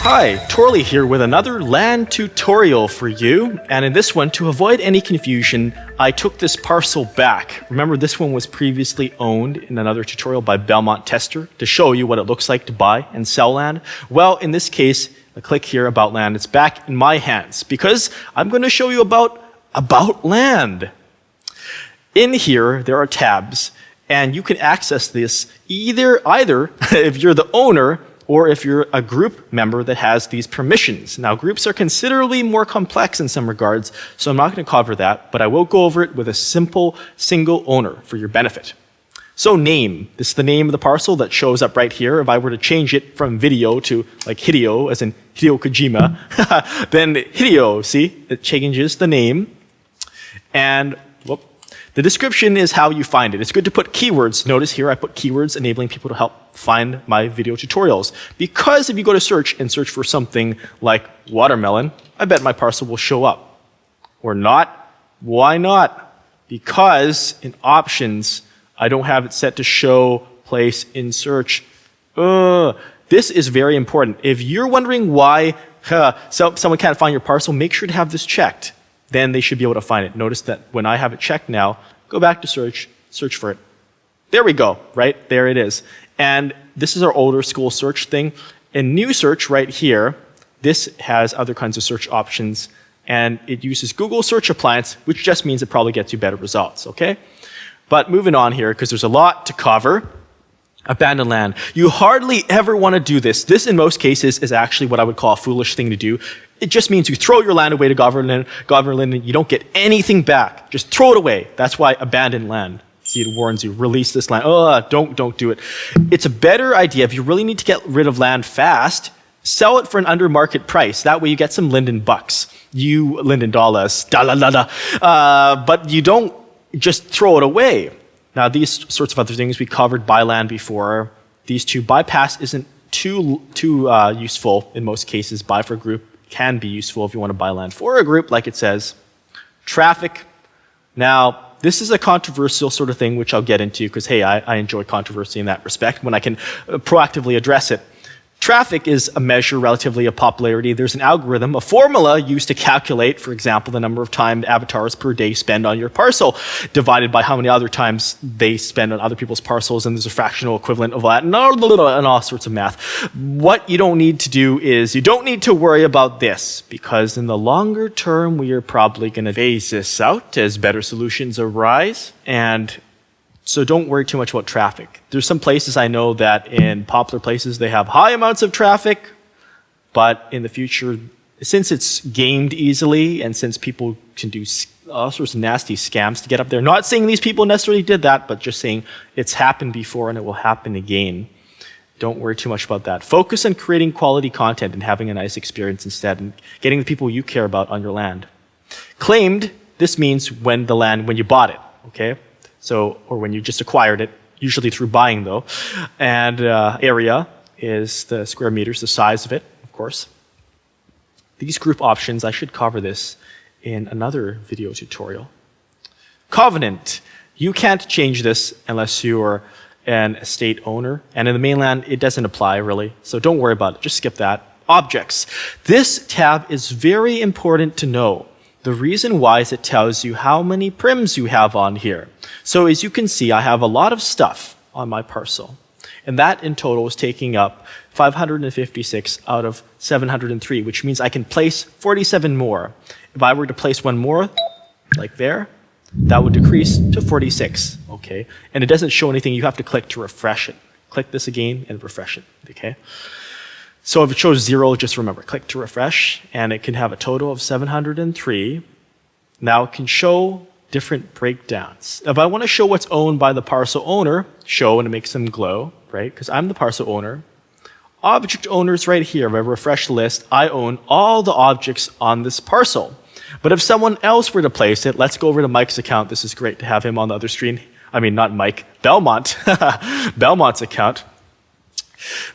Hi, Torley here with another land tutorial for you. And in this one, to avoid any confusion, I took this parcel back. Remember, this one was previously owned in another tutorial by Belmont Tester to show you what it looks like to buy and sell land. Well, in this case, I click here, About Land. It's back in my hands because I'm going to show you about land. In here, there are tabs, and you can access this either if you're the owner or if you're a group member that has these permissions. Now, groups are considerably more complex in some regards, so I'm not going to cover that, but I will go over it with a simple single owner for your benefit. So name, this is the name of the parcel that shows up right here. If I were to change it from video to like Hideo, as in Hideo Kojima, then Hideo, see, it changes the name. And the description is how you find it. It's good to put keywords. Notice here I put keywords enabling people to help find my video tutorials. Because if you go to search and search for something like watermelon, I bet my parcel will show up. Or not. Why not? Because in options, I don't have it set to show place in search. This is very important. If you're wondering why someone can't find your parcel, make sure to have this checked. Then they should be able to find it. Notice that when I have it checked now, go back to search for it. There we go, right? There it is. And this is our older school search thing. In new search right here, this has other kinds of search options, and it uses Google Search Appliance, which just means it probably gets you better results, okay? But moving on here, because there's a lot to cover. Abandoned land. You hardly ever want to do this. This, in most cases, is actually what I would call a foolish thing to do. It just means you throw your land away to government and you don't get anything back. Just throw it away. That's why abandoned land. See, it warns you, release this land. Don't do it. It's a better idea if you really need to get rid of land fast, sell it for an under market price. That way you get some Linden bucks. Linden dollars, but you don't just throw it away. Now, these sorts of other things we covered buy land before. These two, bypass isn't too useful in most cases. Buy for a group can be useful if you want to buy land for a group, like it says. Traffic. Now, this is a controversial sort of thing, which I'll get into because, hey, I enjoy controversy in that respect when I can proactively address it. Traffic is a measure relatively of popularity. There's an algorithm, a formula used to calculate, for example, the number of time avatars per day spend on your parcel, divided by how many other times they spend on other people's parcels, and there's a fractional equivalent of that, and all sorts of math. What you don't need to do is, you don't need to worry about this, because in the longer term, we are probably going to phase this out as better solutions arise, and so don't worry too much about traffic. There's some places I know that in popular places they have high amounts of traffic, but in the future, since it's gamed easily and since people can do all sorts of nasty scams to get up there, not saying these people necessarily did that, but just saying it's happened before and it will happen again. Don't worry too much about that. Focus on creating quality content and having a nice experience instead and getting the people you care about on your land. Claimed, this means when you bought it, okay? So, or when you just acquired it, usually through buying though. And area is the square meters, the size of it, of course. These group options, I should cover this in another video tutorial. Covenant. You can't change this unless you're an estate owner. And in the mainland, it doesn't apply really. So don't worry about it, just skip that. Objects. This tab is very important to know. The reason why is it tells you how many prims you have on here. So as you can see, I have a lot of stuff on my parcel. And that in total is taking up 556 out of 703, which means I can place 47 more. If I were to place one more, like there, that would decrease to 46, okay? And it doesn't show anything. You have to click to refresh it. Click this again and refresh it, okay? So if it shows 0, just remember, click to refresh, and it can have a total of 703. Now it can show different breakdowns. If I want to show what's owned by the parcel owner, show, and it makes them glow, right? Because I'm the parcel owner. Object owners right here, if I refresh the list, I own all the objects on this parcel. But if someone else were to place it, let's go over to Mike's account. This is great to have him on the other screen. I mean, not Mike, Belmont. Belmont's account.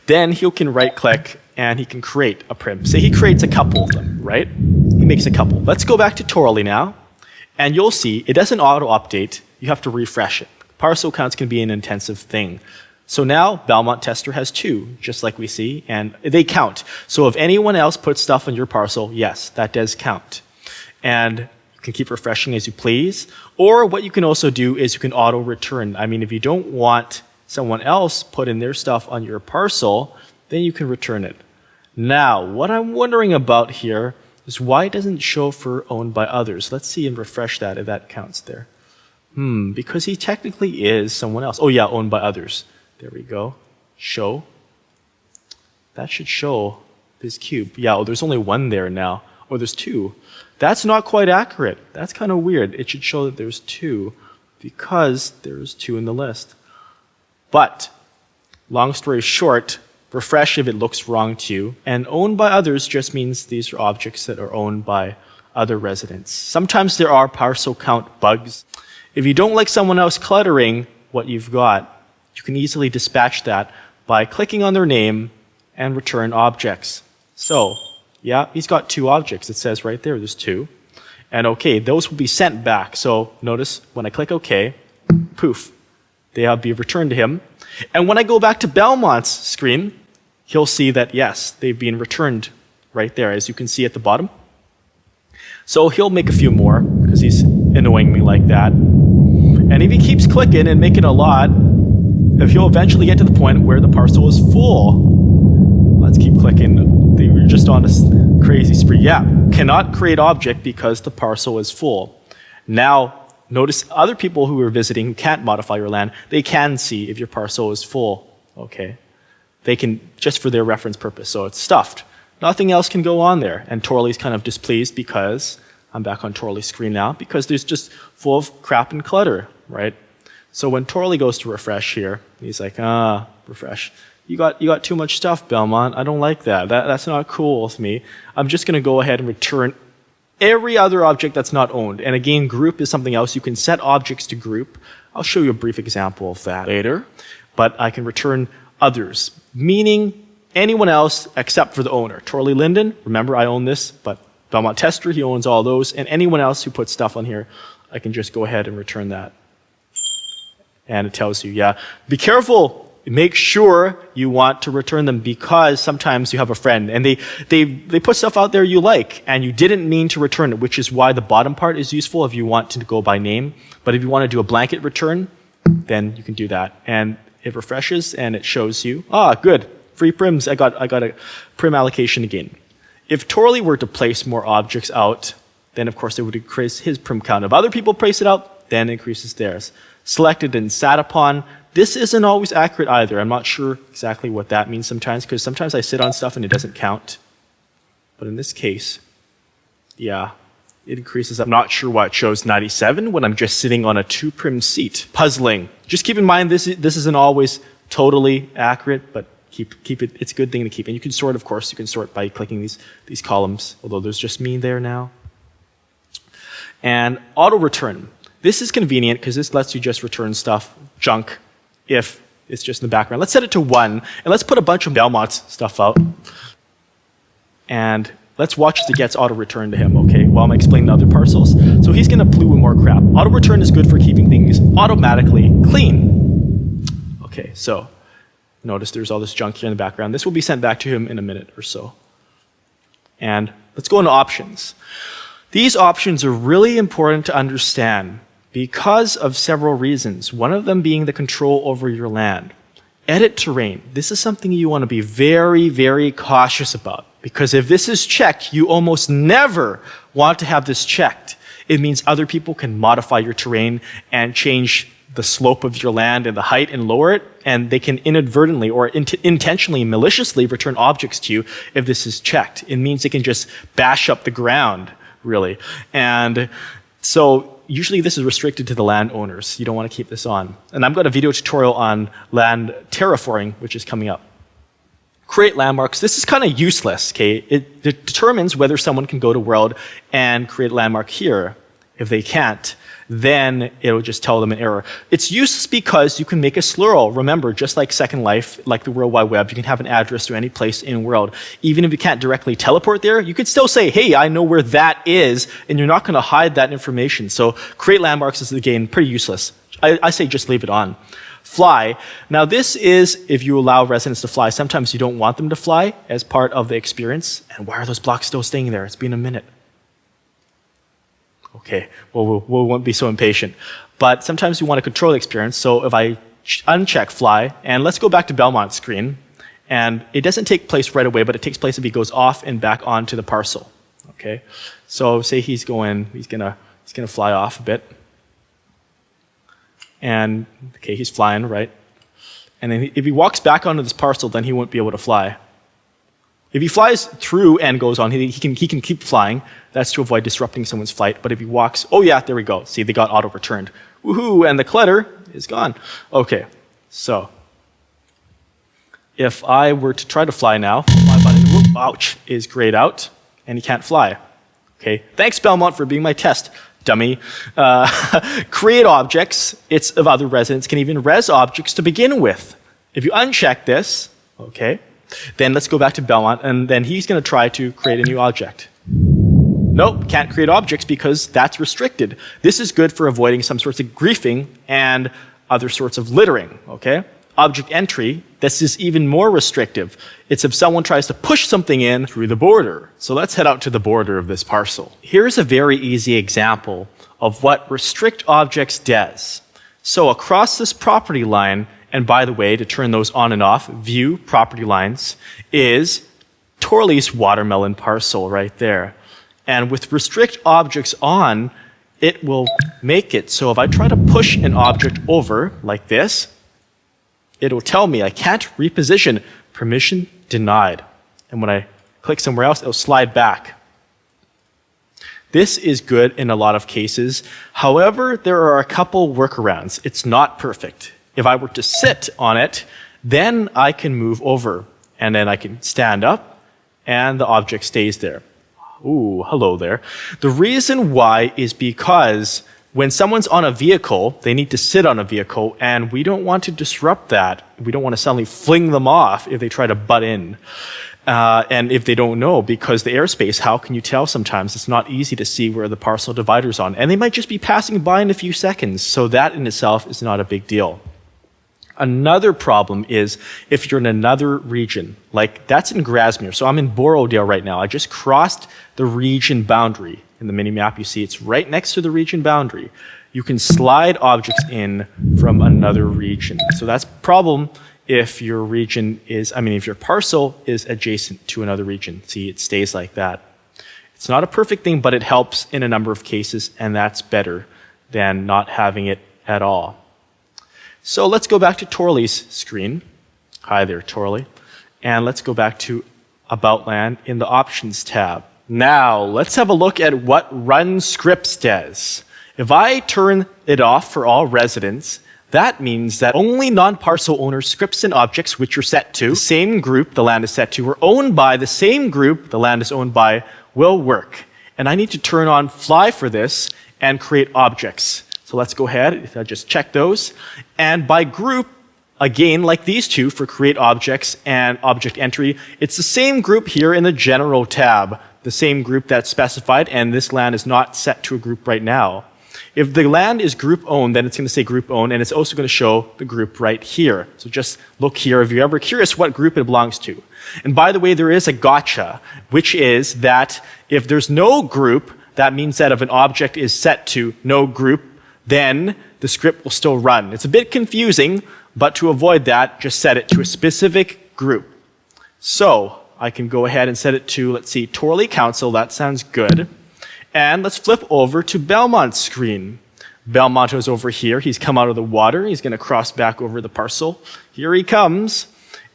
Then he can right-click and he can create a prim. Say he creates a couple of them, right? He makes a couple. Let's go back to Torley now, and you'll see it doesn't auto-update. You have to refresh it. Parcel counts can be an intensive thing. So now Belmont Tester has 2, just like we see, and they count. So if anyone else puts stuff on your parcel, yes, that does count. And you can keep refreshing as you please. Or what you can also do is you can auto return. I mean, if you don't want someone else putting their stuff on your parcel, then you can return it. Now, what I'm wondering about here is why it doesn't show for owned by others. Let's see and refresh that if that counts there. Because he technically is someone else. Oh yeah, owned by others. There we go. Show. That should show this cube. Yeah, oh, there's only 1 there now. Oh, there's 2. That's not quite accurate. That's kind of weird. It should show that there's 2 because there's 2 in the list. But, long story short, refresh if it looks wrong to you. And owned by others just means these are objects that are owned by other residents. Sometimes there are parcel count bugs. If you don't like someone else cluttering what you've got, you can easily dispatch that by clicking on their name and return objects. So, yeah, he's got 2 objects. It says right there, there's 2. And okay, those will be sent back. So notice when I click OK, poof, they'll be returned to him. And when I go back to Belmont's screen, he'll see that, yes, they've been returned right there, as you can see at the bottom. So he'll make a few more because he's annoying me like that. And if he keeps clicking and making a lot, if he'll eventually get to the point where the parcel is full. Let's keep clicking. They were just on a crazy spree. Yeah, cannot create object because the parcel is full. Now, notice other people who are visiting who can't modify your land, they can see if your parcel is full. Okay. They can, just for their reference purpose. So it's stuffed. Nothing else can go on there. And Torley's kind of displeased because, I'm back on Torley's screen now, because there's just full of crap and clutter, right? So when Torley goes to refresh here, he's like, refresh. You got too much stuff, Belmont. I don't like that. That's not cool with me. I'm just going to go ahead and return every other object that's not owned. And again, group is something else. You can set objects to group. I'll show you a brief example of that later. But I can return others, meaning anyone else except for the owner. Torley Linden, remember I own this, but Belmont Tester, he owns all those. And anyone else who puts stuff on here, I can just go ahead and return that. And it tells you, yeah, be careful. Make sure you want to return them because sometimes you have a friend and they put stuff out there you like and you didn't mean to return it, which is why the bottom part is useful if you want to go by name. But if you want to do a blanket return, then you can do that. And it refreshes and it shows you, good, free prims. I got a prim allocation again. If Torley were to place more objects out, then of course it would increase his prim count. If other people place it out, then it increases theirs. Selected and sat upon. This isn't always accurate either. I'm not sure exactly what that means sometimes, because sometimes I sit on stuff and it doesn't count. But in this case, yeah, it increases. I'm not sure why it shows 97 when I'm just sitting on a 2 prim seat. Puzzling. Just keep in mind this isn't always totally accurate, but keep it. It's a good thing to keep. And you can sort, of course, you can sort by clicking these columns, although there's just me there now. And auto return. This is convenient because this lets you just return stuff, junk, if it's just in the background. Let's set it to 1, and let's put a bunch of Belmont's stuff out. And let's watch as it gets auto-return to him, okay, while I'm explaining the other parcels. So he's going to plue with more crap. Auto-return is good for keeping things automatically clean. Okay, so notice there's all this junk here in the background. This will be sent back to him in a minute or so. And let's go into options. These options are really important to understand because of several reasons, one of them being the control over your land. Edit terrain. This is something you want to be very, very cautious about because if this is checked, you almost never want to have this checked. It means other people can modify your terrain and change the slope of your land and the height and lower it, and they can inadvertently or intentionally, maliciously return objects to you if this is checked. It means they can just bash up the ground, really. And so usually this is restricted to the landowners. You don't want to keep this on. And I've got a video tutorial on land terraforming, which is coming up. Create landmarks. This is kind of useless, okay? It determines whether someone can go to world and create a landmark here. If they can't, then it'll just tell them an error. It's useless because you can make a slurl. Remember, just like Second Life, like the World Wide Web, you can have an address to any place in the world. Even if you can't directly teleport there, you could still say, hey, I know where that is, and you're not going to hide that information. So create landmarks is, again, pretty useless. I say just leave it on. fly. Now this is if you allow residents to fly. Sometimes you don't want them to fly as part of the experience. And why are those blocks still staying there? It's been a minute. Okay, well, we won't be so impatient. But sometimes you want to control the experience. So if I uncheck fly, and let's go back to Belmont's screen, and it doesn't take place right away, but it takes place if he goes off and back onto the parcel. Okay, so say he's gonna fly off a bit, and okay, he's flying, right? And then if he walks back onto this parcel, then he won't be able to fly. If he flies through and goes on, he can keep flying. That's to avoid disrupting someone's flight. But if he walks, oh yeah, there we go. See, they got auto-returned. Woohoo, and the clutter is gone. Okay, so if I were to try to fly now, my button, whoop, ouch, is grayed out, and he can't fly. Okay, thanks Belmont for being my test, dummy. Create objects, it's of other residents, can even res objects to begin with. If you uncheck this, okay, then let's go back to Belmont, and then he's going to try to create a new object. Nope, can't create objects because that's restricted. This is good for avoiding some sorts of griefing and other sorts of littering, okay? Object entry, this is even more restrictive. It's if someone tries to push something in through the border. So let's head out to the border of this parcel. Here's a very easy example of what restrict objects does. So across this property line, and by the way, to turn those on and off, view property lines, is Torley's watermelon parcel right there. And with restrict objects on, it will make it so if I try to push an object over like this, it will tell me I can't reposition, permission denied. And when I click somewhere else, it'll slide back. This is good in a lot of cases. However, there are a couple workarounds. It's not perfect. If I were to sit on it, then I can move over, and then I can stand up, and the object stays there. Ooh, hello there. The reason why is because when someone's on a vehicle, they need to sit on a vehicle, and we don't want to disrupt that. We don't want to suddenly fling them off if they try to butt in. And if they don't know, because the airspace, how can you tell sometimes? It's not easy to see where the parcel divider's on. And they might just be passing by in a few seconds, so that in itself is not a big deal. Another problem is if you're in another region, like that's in Grasmere. So I'm in Borrowdale right now. I just crossed the region boundary. In the mini-map you see it's right next to the region boundary. You can slide objects in from another region. So that's a problem if your region is, if your parcel is adjacent to another region. See, it stays like that. It's not a perfect thing, but it helps in a number of cases, and that's better than not having it at all. So let's go back to Torley's screen. Hi there, Torley. And let's go back to About Land in the Options tab. Now, let's have a look at what Run Scripts does. If I turn it off for all residents, that means that only non-parcel owner scripts and objects which are set to the same group the land is set to or owned by the same group the land is owned by will work. And I need to turn on Fly for this and create objects. So let's go ahead, I just check those. And by group, again, like these two for create objects and object entry, it's the same group here in the general tab, the same group that's specified, and this land is not set to a group right now. If the land is group owned, then it's going to say group owned, and it's also going to show the group right here. So just look here if you're ever curious what group it belongs to. And by the way, there is a gotcha, which is that if there's no group, that means that if an object is set to no group, then the script will still run. It's a bit confusing, but to avoid that, just set it to a specific group. So I can go ahead and set it to, let's see, Torley Council. That sounds good. And let's flip over to Belmont's screen. Belmont is over here. He's come out of the water. He's going to cross back over the parcel. Here he comes.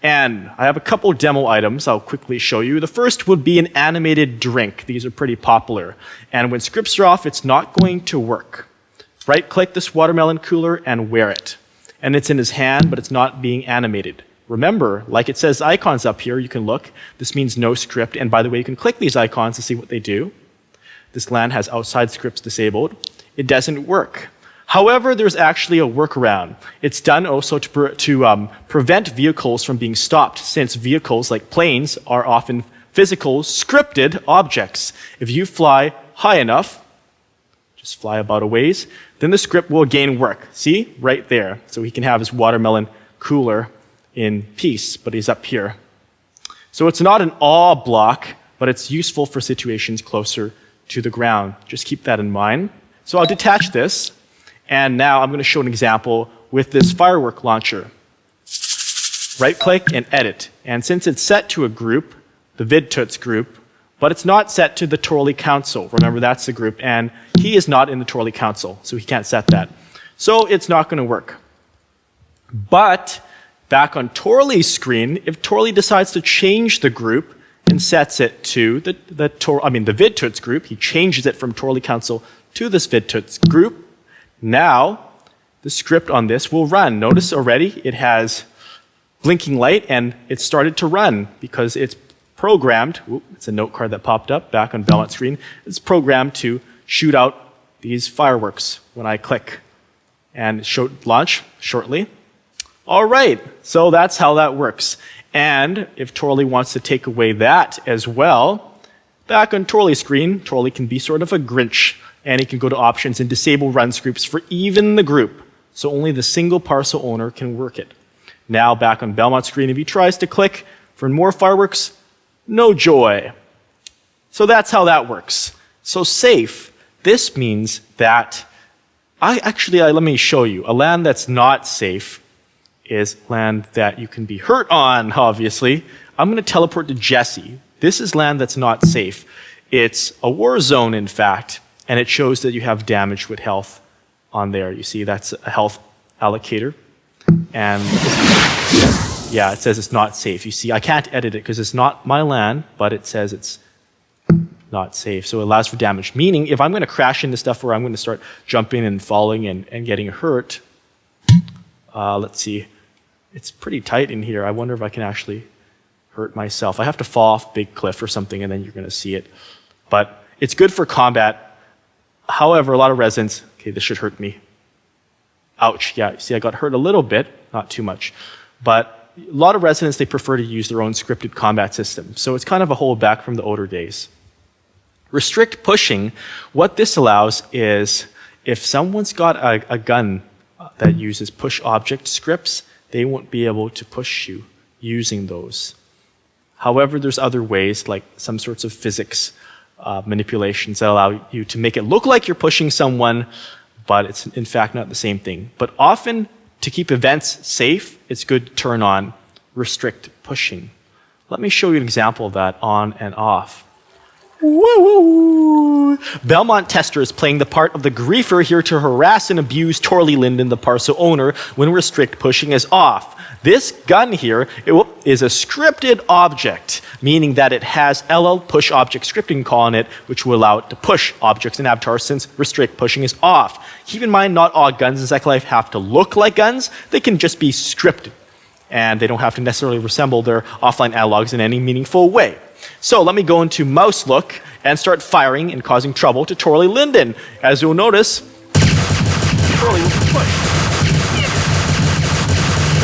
And I have a couple demo items I'll quickly show you. The first would be an animated drink. These are pretty popular. And when scripts are off, it's not going to work. Right-click this watermelon cooler and wear it. And it's in his hand, but it's not being animated. Remember, like it says icons up here, you can look. This means no script. And by the way, you can click these icons to see what they do. This land has outside scripts disabled. It doesn't work. However, there's actually a workaround. It's done also to prevent vehicles from being stopped, since vehicles like planes are often physical, scripted objects. If you fly high enough, just fly about a ways, then the script will again work. See? Right there. So he can have his watermelon cooler in peace, but he's up here. So it's not an awe block, but it's useful for situations closer to the ground. Just keep that in mind. So I'll detach this, and now I'm going to show an example with this firework launcher. Right-click and edit. And since it's set to a group, the vidtuts group, but it's not set to the Torley Council. Remember, that's the group, and he is not in the Torley Council, so he can't set that. So it's not going to work. But back on Torley's screen, if Torley decides to change the group and sets it to the vidtuts group, he changes it from Torley Council to this vidtuts group, now the script on this will run. Notice already it has blinking light, and it started to run because it's programmed. It's a note card that popped up back on Belmont's screen. It's programmed to shoot out these fireworks when I click, and it showed launch shortly. All right, so that's how that works. And if Torley wants to take away that as well, back on Torley's screen, Torley can be sort of a Grinch, and he can go to options and disable run scripts for even the group. So only the single parcel owner can work it. Now back on Belmont's screen, if he tries to click for more fireworks, no joy. So that's how that works. So safe, this means that, let me show you. A land that's not safe is land that you can be hurt on, obviously. I'm going to teleport to Jesse. This is land that's not safe. It's a war zone, in fact, and it shows that you have damage with health on there. You see, that's a health allocator. And yeah, it says it's not safe. You see, I can't edit it because it's not my land, but it says it's not safe. So it allows for damage. Meaning, if I'm going to crash into stuff where I'm going to start jumping and falling and getting hurt, let's see. It's pretty tight in here. I wonder if I can actually hurt myself. I have to fall off a big cliff or something, and then you're going to see it. But it's good for combat. However, a lot of residents, okay, this should hurt me. Ouch, yeah, see, I got hurt a little bit, not too much. But a lot of residents, they prefer to use their own scripted combat system. So it's kind of a holdback from the older days. Restrict pushing, what this allows is if someone's got a gun that uses push object scripts, they won't be able to push you using those. However, there's other ways, like some sorts of physics manipulations that allow you to make it look like you're pushing someone, but it's in fact not the same thing. But often, to keep events safe, it's good to turn on restrict pushing. Let me show you an example of that on and off. Woo! Belmont Tester is playing the part of the griefer here to harass and abuse Torley Linden, the parcel owner, when restrict pushing is off. This gun here is a scripted object, meaning that it has LL push object scripting call in it, which will allow it to push objects in Avatar since restrict pushing is off. Keep in mind, not all guns in Second Life have to look like guns. They can just be scripted, and they don't have to necessarily resemble their offline analogs in any meaningful way. So let me go into mouse look and start firing and causing trouble to Torley Linden. As you'll notice, Torley will push.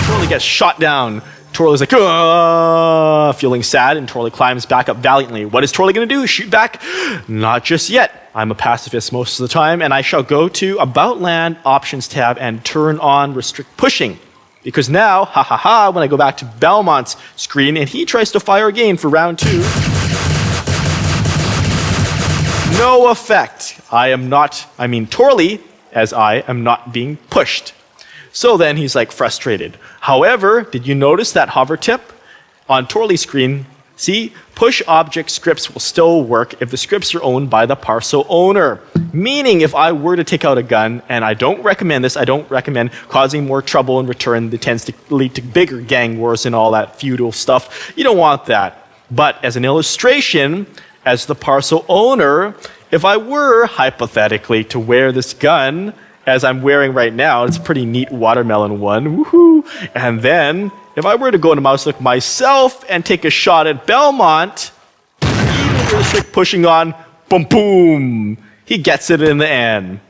Torley gets shot down. Torley's like, feeling sad, and Torley climbs back up valiantly. What is Torley going to do? Shoot back? Not just yet. I'm a pacifist most of the time, and I shall go to About Land Options tab and turn on Restrict Pushing. Because now, when I go back to Belmont's screen and he tries to fire again for round 2, no effect. Torley, as I am not being pushed. So then he's like frustrated. However, did you notice that hover tip on Torley's screen? See, push object scripts will still work if the scripts are owned by the parcel owner. Meaning, if I were to take out a gun, and I don't recommend this, I don't recommend causing more trouble in return that tends to lead to bigger gang wars and all that feudal stuff. You don't want that. But as an illustration, as the parcel owner, if I were hypothetically to wear this gun, as I'm wearing right now, it's a pretty neat watermelon one, woohoo! And then, if I were to go into mouse look myself and take a shot at Belmont, even with restrict pushing on, boom, boom, he gets it in the end.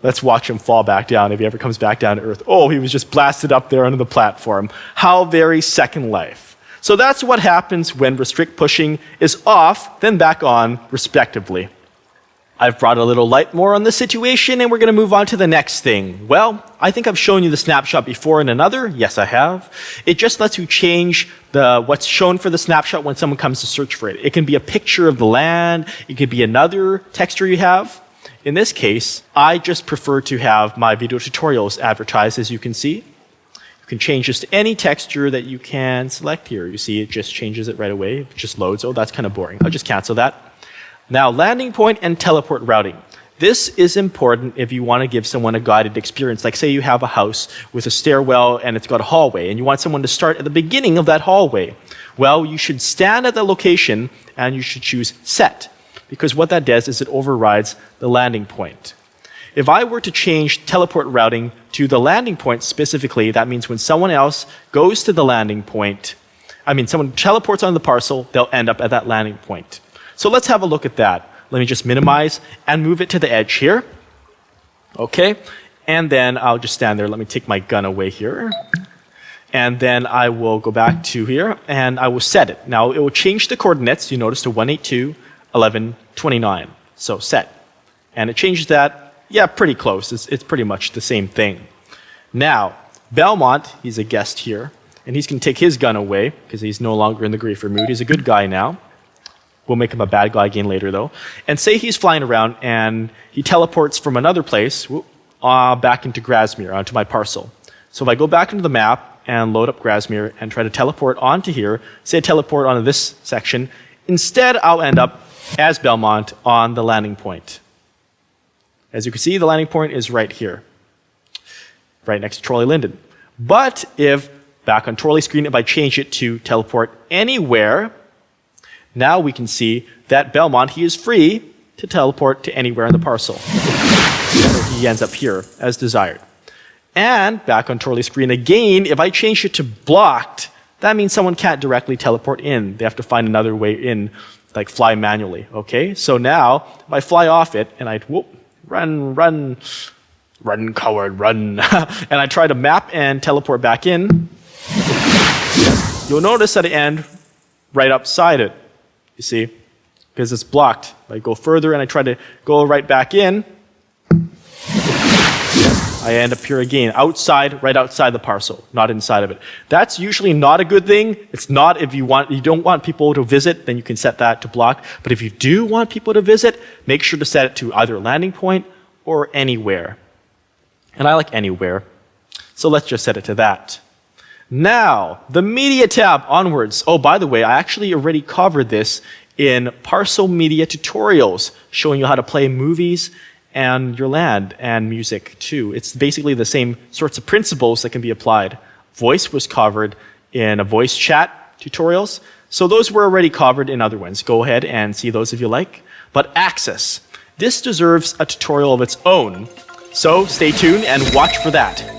Let's watch him fall back down if he ever comes back down to Earth. Oh, he was just blasted up there under the platform. How very Second Life. So that's what happens when restrict pushing is off, then back on, respectively. I've brought a little light more on the situation, and we're going to move on to the next thing. Well, I think I've shown you the snapshot before in another. Yes, I have. It just lets you change what's shown for the snapshot when someone comes to search for it. It can be a picture of the land. It could be another texture you have. In this case, I just prefer to have my video tutorials advertised, as you can see. You can change this to any texture that you can select here. You see, it just changes it right away. It just loads. Oh, that's kind of boring. I'll just cancel that. Now, landing point and teleport routing. This is important if you want to give someone a guided experience. Like say you have a house with a stairwell and it's got a hallway and you want someone to start at the beginning of that hallway. Well, you should stand at the location and you should choose set, because what that does is it overrides the landing point. If I were to change teleport routing to the landing point specifically, that means when someone else goes to the landing point, someone teleports on the parcel, they'll end up at that landing point. So let's have a look at that. Let me just minimize and move it to the edge here. Okay, and then I'll just stand there. Let me take my gun away here. And then I will go back to here and I will set it. Now it will change the coordinates, you notice, to 182.11.29. So set. And it changes that, yeah, pretty close. It's pretty much the same thing. Now, Belmont, he's a guest here, and he's going to take his gun away because he's no longer in the griefer mood. He's a good guy now. We'll make him a bad guy again later, though. And say he's flying around and he teleports from another place back into Grasmere, onto my parcel. So if I go back into the map and load up Grasmere and try to teleport onto here, say teleport onto this section, instead I'll end up as Belmont on the landing point. As you can see, the landing point is right here, right next to Torley Linden. But if, back on Torley screen, if I change it to teleport anywhere, now we can see that Belmont, he is free to teleport to anywhere in the parcel. He ends up here as desired. And back on Torley screen again, if I change it to blocked, that means someone can't directly teleport in. They have to find another way in, like fly manually. Okay, so now if I fly off it and I run, coward, run, and I try to map and teleport back in, you'll notice at the end, right upside it. You see, because it's blocked. I go further and I try to go right back in, I end up here again, outside, right outside the parcel, not inside of it. That's usually not a good thing. It's not if you don't want people to visit, then you can set that to block. But if you do want people to visit, make sure to set it to either landing point or anywhere. And I like anywhere. So let's just set it to that. Now, the media tab onwards. Oh, by the way, I actually already covered this in Parcel Media Tutorials, showing you how to play movies and your land and music too. It's basically the same sorts of principles that can be applied. Voice was covered in a voice chat tutorials. So those were already covered in other ones. Go ahead and see those if you like. But access. This deserves a tutorial of its own. So stay tuned and watch for that.